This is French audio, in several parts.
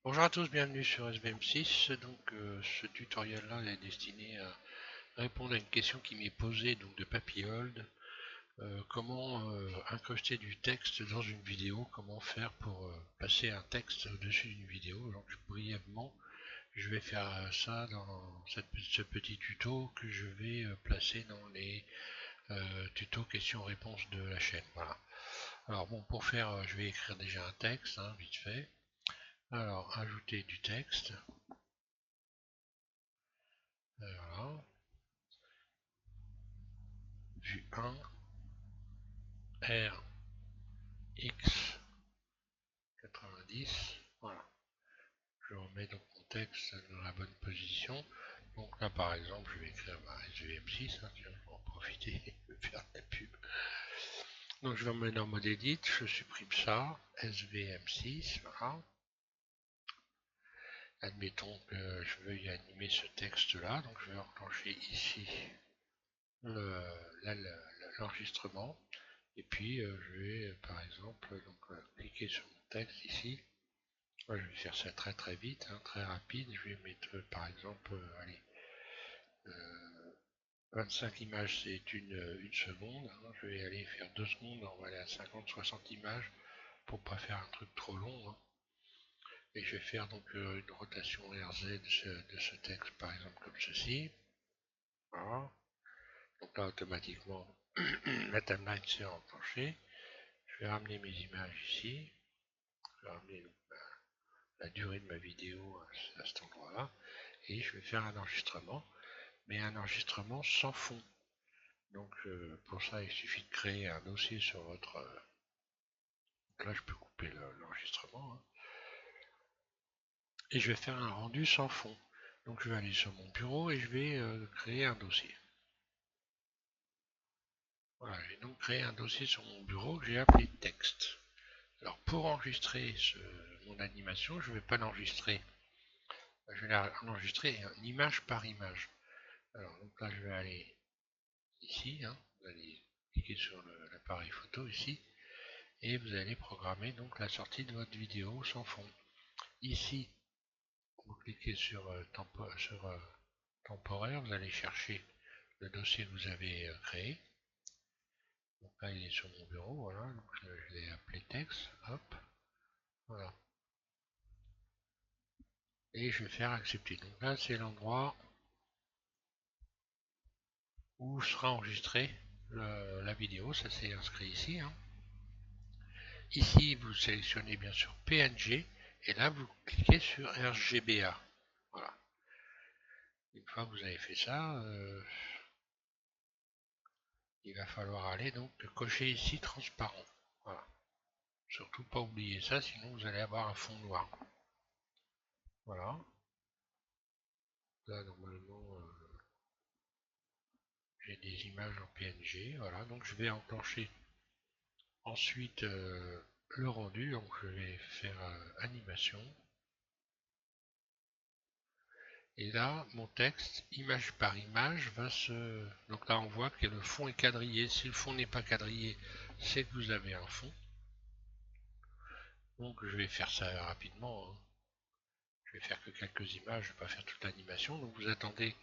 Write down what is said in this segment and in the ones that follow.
Bonjour à tous, bienvenue sur SVM6. Ce tutoriel là est destiné à répondre à une question qui m'est posée de Papillold. Comment incruster du texte dans une vidéo, comment faire pour passer un texte au-dessus d'une vidéo. Donc brièvement, je vais faire ça dans ce petit tuto que je vais placer dans les tutos questions-réponses de la chaîne. Voilà. Alors bon, pour faire, je vais écrire déjà un texte, hein, vite fait. Alors, ajouter du texte. Voilà. Vue 1, R, X, 90. Voilà. Je remets donc mon texte dans la bonne position. Donc là, par exemple, je vais écrire SVM6. Hein, tiens, je vais en profiter de faire de la pub. Donc je vais me mettre en mode edit. Je supprime ça. SVM6. Voilà. Admettons que je veuille animer ce texte-là. Donc je vais enclencher ici l'enregistrement. Et puis je vais par exemple cliquer sur mon texte ici. Moi, je vais faire ça très très vite, hein, très rapide. Je vais mettre par exemple, allez, 25 images, c'est une seconde. Hein. Je vais aller faire 2 secondes, on va aller à 50-60 images pour pas faire un truc trop long. Hein. Et je vais faire donc une rotation RZ de ce texte, par exemple comme ceci. Voilà. Donc là, automatiquement, la timeline s'est enclenchée. Je vais ramener mes images ici. Je vais ramener la durée de ma vidéo à cet endroit-là. Et je vais faire un enregistrement, mais un enregistrement sans fond. Donc pour ça, il suffit de créer un dossier sur votre... donc là, je peux couper l'enregistrement. Hein. Et je vais faire un rendu sans fond. Donc je vais aller sur mon bureau et je vais créer un dossier. Voilà, j'ai donc créé un dossier sur mon bureau que j'ai appelé texte. Alors pour enregistrer mon animation, je ne vais pas l'enregistrer. Je vais l'enregistrer image par image. Alors donc là, je vais aller ici. Hein, vous allez cliquer sur l'appareil photo ici. Et vous allez programmer donc la sortie de votre vidéo sans fond. Ici, vous cliquez sur, temporaire, vous allez chercher le dossier que vous avez créé. Donc là, il est sur mon bureau, voilà, donc je l'ai appelé texte, hop, voilà. Et je vais faire accepter. Donc là, c'est l'endroit où sera enregistrée la vidéo, ça c'est inscrit ici. Hein. Ici, vous sélectionnez bien sûr PNG, et là, vous cliquez sur RGBA. Voilà. Une fois que vous avez fait ça, il va falloir aller donc cocher ici transparent. Voilà. Surtout pas oublier ça, sinon vous allez avoir un fond noir. Voilà. Là normalement j'ai des images en PNG. Voilà, donc je vais enclencher ensuite le rendu. Donc je vais faire animation. Et là, mon texte, image par image, va se... Donc là, on voit que le fond est quadrillé. Si le fond n'est pas quadrillé, c'est que vous avez un fond. Donc je vais faire ça rapidement. Hein. Je vais faire que quelques images, je ne vais pas faire toute l'animation. Donc vous attendez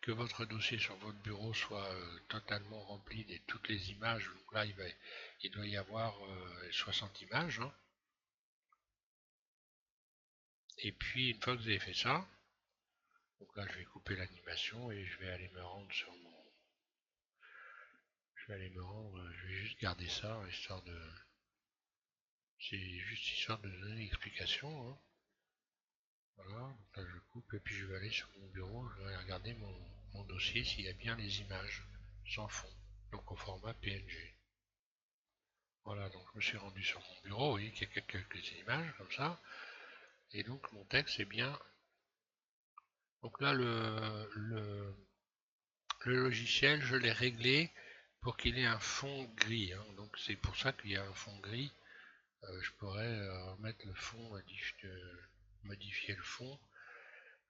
que votre dossier sur votre bureau soit totalement rempli de toutes les images. Donc là, il doit y avoir 60 images. Hein. Et puis, une fois que vous avez fait ça, donc là, je vais couper l'animation et je vais aller me rendre sur mon... Je vais aller me rendre, je vais juste garder ça, histoire de... C'est juste histoire de donner l'explication. Hein. Voilà, donc là je coupe et puis je vais aller sur mon bureau, je vais regarder mon dossier s'il y a bien les images sans fond, donc au format PNG. Voilà, donc je me suis rendu sur mon bureau, vous voyez qu'il y a quelques images comme ça, et donc mon texte est bien. Donc là le logiciel, je l'ai réglé pour qu'il ait un fond gris, hein. Donc c'est pour ça qu'il y a un fond gris. Je pourrais remettre le fond, modifier le fond.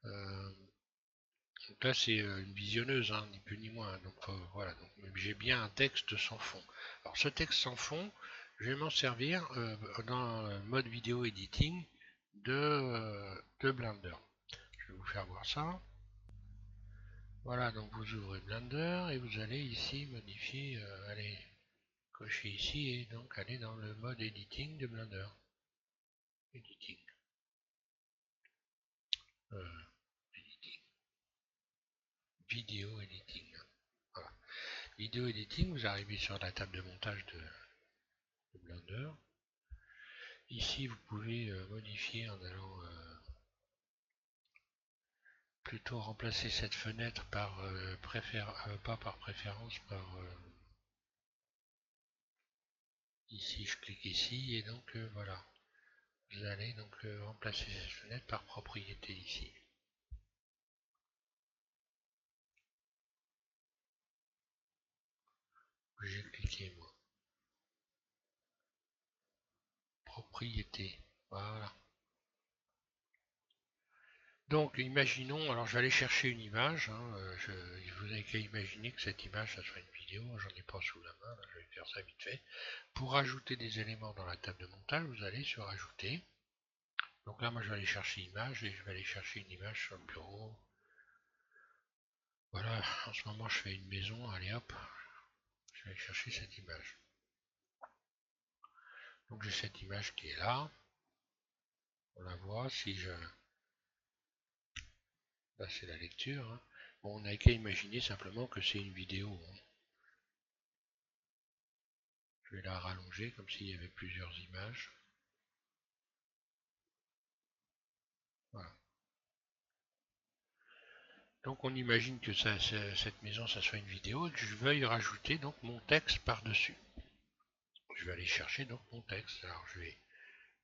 Donc là, c'est une visionneuse, hein, ni plus ni moins. Donc voilà, donc j'ai bien un texte sans fond. Alors ce texte sans fond, je vais m'en servir dans le mode vidéo editing de de Blender. Je vais vous faire voir ça. Voilà, donc vous ouvrez Blender et vous allez ici modifier, allez cocher ici et donc aller dans le mode editing de Blender. Editing. Editing. Vidéo editing. Voilà. Vidéo editing, vous arrivez sur la table de montage de Blender. Ici, vous pouvez modifier en allant plutôt remplacer cette fenêtre par pas par préférence, par ici, je clique ici et donc voilà. Vous allez donc remplacer cette fenêtre par propriété ici. J'ai cliqué moi. Propriété. Voilà. Donc imaginons, alors je vais aller chercher une image, hein, vous n'avez qu'à imaginer que cette image ça soit une vidéo, j'en ai pas sous la main, là, je vais faire ça vite fait. Pour ajouter des éléments dans la table de montage, vous allez sur ajouter. Donc là moi je vais aller chercher image et je vais aller chercher une image sur le bureau. Voilà, en ce moment je fais une maison, allez hop, je vais aller chercher cette image. Donc j'ai cette image qui est là, on la voit, si je... Là c'est la lecture, hein. Bon, on n'a qu'à imaginer simplement que c'est une vidéo, hein. Je vais la rallonger comme s'il y avait plusieurs images. Voilà. Donc on imagine que cette maison, ça soit une vidéo et que je veuille rajouter donc mon texte par-dessus. Je vais aller chercher donc mon texte. Alors je vais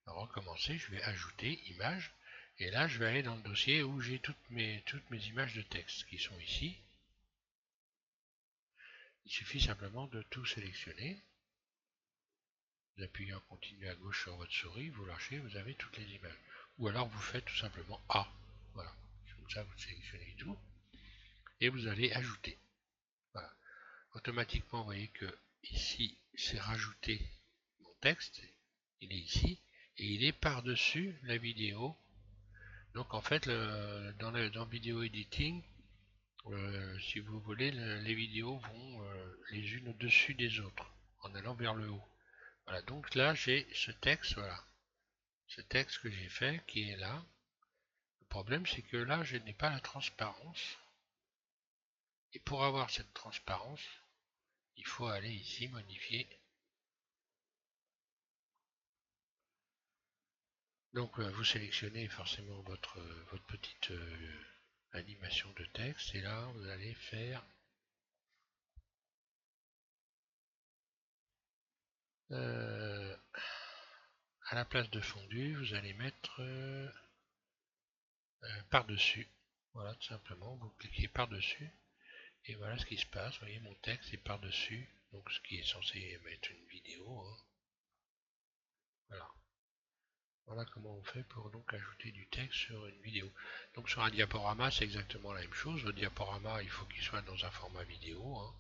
recommencer, je vais ajouter image. Et là, je vais aller dans le dossier où j'ai toutes mes images de texte qui sont ici. Il suffit simplement de tout sélectionner. Vous appuyez en continu à gauche sur votre souris, vous lâchez, vous avez toutes les images. Ou alors vous faites tout simplement A. Voilà. Comme ça, vous sélectionnez tout. Et vous allez ajouter. Voilà. Automatiquement, vous voyez que ici, c'est rajouté mon texte. Il est ici. Et il est par-dessus la vidéo. Donc en fait, dans vidéo editing, si vous voulez, les vidéos vont les unes au-dessus des autres, en allant vers le haut. Voilà, donc là j'ai ce texte, voilà. Ce texte que j'ai fait qui est là. Le problème c'est que là je n'ai pas la transparence. Et pour avoir cette transparence, il faut aller ici, modifier. Donc vous sélectionnez forcément votre petite animation de texte et là vous allez faire à la place de fondu, vous allez mettre par-dessus. Voilà, tout simplement, vous cliquez par-dessus et voilà ce qui se passe. Vous voyez, mon texte est par-dessus, donc ce qui est censé mettre une vidéo, hein. Voilà. Voilà comment on fait pour donc ajouter du texte sur une vidéo. Donc sur un diaporama, c'est exactement la même chose. Le diaporama, il faut qu'il soit dans un format vidéo, hein.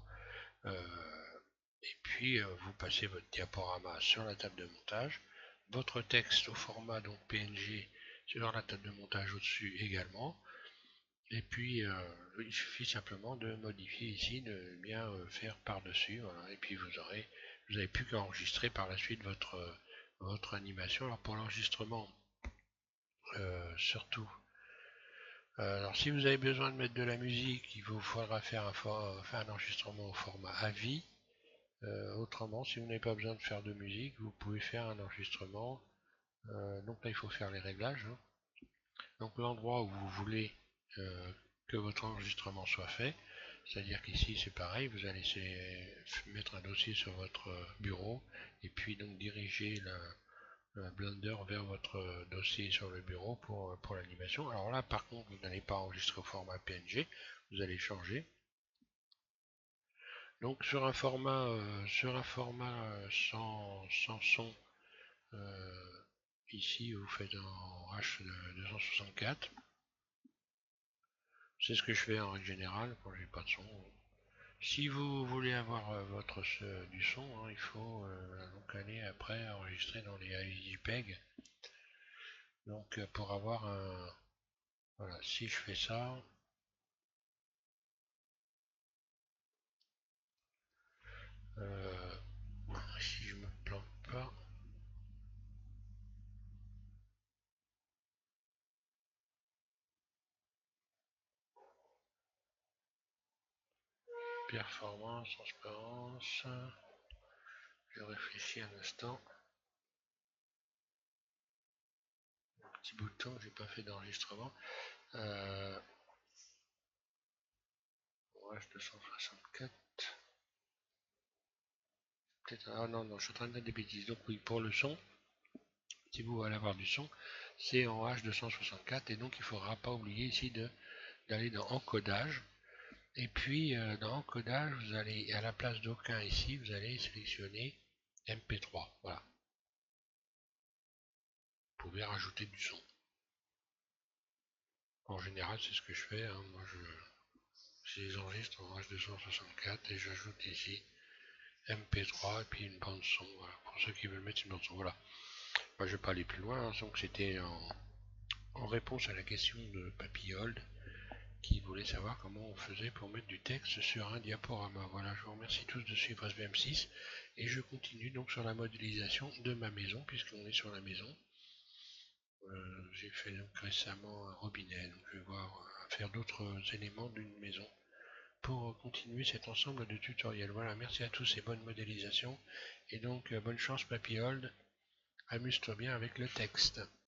Et puis vous passez votre diaporama sur la table de montage, votre texte au format donc PNG sur la table de montage au-dessus également. Et puis il suffit simplement de modifier ici, de bien faire par-dessus, voilà. Et puis vous n'avez plus qu'à enregistrer par la suite votre animation. Alors pour l'enregistrement, surtout. Alors si vous avez besoin de mettre de la musique, il vous faudra faire un enregistrement au format AVI. Autrement, si vous n'avez pas besoin de faire de musique, vous pouvez faire un enregistrement. Donc là, il faut faire les réglages, hein. Donc l'endroit où vous voulez que votre enregistrement soit fait, c'est-à-dire qu'ici c'est pareil, vous allez mettre un dossier sur votre bureau et puis donc diriger la Blender vers votre dossier sur le bureau pour l'animation. Alors là par contre vous n'allez pas enregistrer au format PNG, vous allez changer. Donc sur un format, sans son, ici vous faites en H264. C'est ce que je fais en règle générale quand j'ai pas de son. Si vous voulez avoir du son, hein, il faut donc aller après enregistrer dans les JPEG. Donc pour avoir Voilà, si je fais ça, si je me plante pas, performance, transparence, je réfléchis un instant. Petit bout de temps, j'ai pas fait d'enregistrement. Euh, H264. Peut-être. Ah non, non, je suis en train de mettre des bêtises. Donc oui, pour le son, si vous voulez avoir du son, c'est en H264 et donc il ne faudra pas oublier ici d'aller dans encodage. Et puis dans encodage, vous allez à la place d'aucun ici, vous allez sélectionner MP3. Voilà. Vous pouvez rajouter du son. En général, c'est ce que je fais, hein. Moi, je les enregistre en H264 et j'ajoute ici MP3 et puis une bande son. Voilà. Pour ceux qui veulent mettre une bande son. Voilà. Moi, je ne vais pas aller plus loin, hein. Donc c'était en réponse à la question de Papillold qui voulait savoir comment on faisait pour mettre du texte sur un diaporama. Voilà, je vous remercie tous de suivre SVM6 et je continue donc sur la modélisation de ma maison puisqu'on est sur la maison. J'ai fait donc récemment un robinet, donc je vais voir faire d'autres éléments d'une maison pour continuer cet ensemble de tutoriels. Voilà, merci à tous et bonne modélisation. Et donc bonne chance Papillold, amuse-toi bien avec le texte.